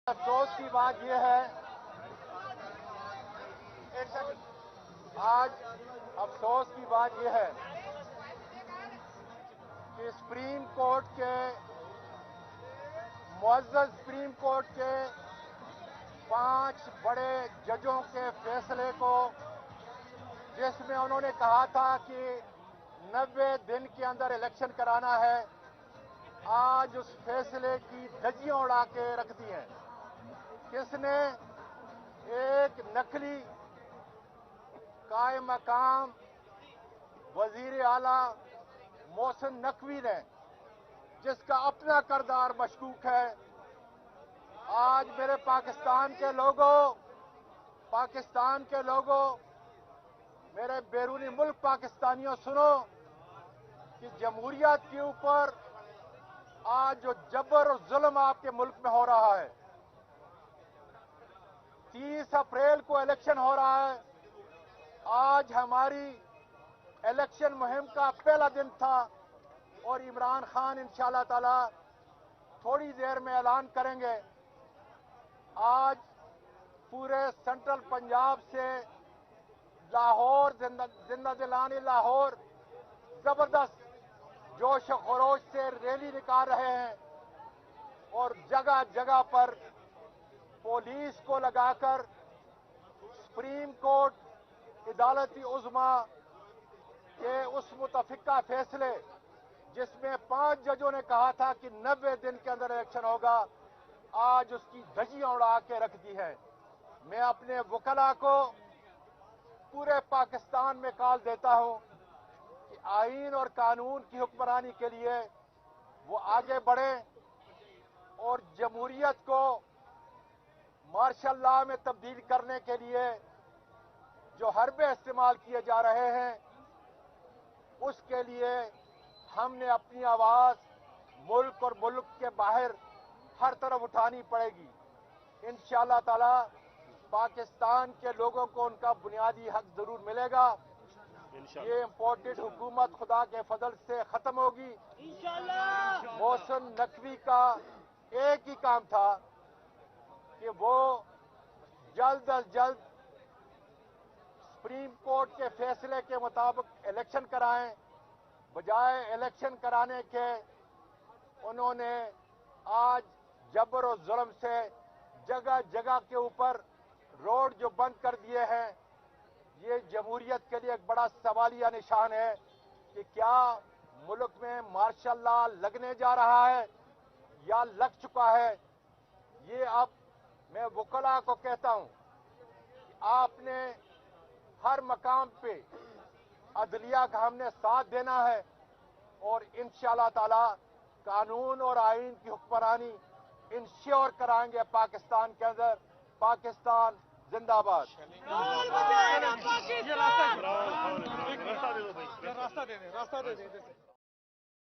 अफसोस की बात यह है, आज अफसोस की बात यह है कि सुप्रीम कोर्ट के मुअज़्ज़ज़ सुप्रीम कोर्ट के 5 बड़े जजों के फैसले को, जिसमें उन्होंने कहा था कि 90 दिन के अंदर इलेक्शन कराना है, आज उस फैसले की धज्जियां उड़ा के रख दी हैं। किसने? एक नकली कायम मकाम वजीर आला मोहसिन नकवी ने, जिसका अपना किरदार मशकूक है। आज मेरे पाकिस्तान के लोगों, मेरे बैरूनी मुल्क पाकिस्तानियों, सुनो कि जमहूरियत के ऊपर आज जो जबर और जुल्म आपके मुल्क में हो रहा है, 30 अप्रैल को इलेक्शन हो रहा है। आज हमारी इलेक्शन मुहिम का पहला दिन था और इमरान खान इंशाअल्लाह ताला थोड़ी देर में ऐलान करेंगे। आज पूरे सेंट्रल पंजाब से लाहौर, जिंदा दिलानी लाहौर जबरदस्त जोश और खरोश से रैली निकाल रहे हैं और जगह जगह पर पुलिस को लगाकर सुप्रीम कोर्ट अदालती उज़्मा के उस मुतफ़िका फैसले, जिसमें 5 जजों ने कहा था कि 90 दिन के अंदर इलेक्शन होगा, आज उसकी धज्जियां उड़ा के रख दी है। मैं अपने वकला को पूरे पाकिस्तान में कॉल देता हूं कि आईन और कानून की हुक्मरानी के लिए वो आगे बढ़ें और जमहूरियत को मार्शल लॉ में तब्दील करने के लिए जो हरबे इस्तेमाल किए जा रहे हैं, उसके लिए हमने अपनी आवाज मुल्क और मुल्क के बाहर हर तरफ उठानी पड़ेगी। इंशाअल्लाह ताला पाकिस्तान के लोगों को उनका बुनियादी हक जरूर मिलेगा। ये इम्पोर्टेड हुकूमत खुदा के फजल से खत्म होगी। मोहसिन नकवी का एक ही काम था कि वो जल्द अज जल्द सुप्रीम कोर्ट के फैसले के मुताबिक इलेक्शन कराएं। बजाय इलेक्शन कराने के उन्होंने आज जबर और जुल्म से जगह जगह के ऊपर रोड जो बंद कर दिए हैं, ये जमहूरियत के लिए एक बड़ा सवालिया निशान है कि क्या मुल्क में मार्शल लॉ लगने जा रहा है या लग चुका है। ये अब मैं वकला को कहता हूं कि आपने हर मकाम पे अदलिया का हमने साथ देना है और इंशाअल्लाह ताला कानून और आईन की हुक्मरानी इंश्योर कराएंगे पाकिस्तान के अंदर। पाकिस्तान जिंदाबाद। रास्ता दे दे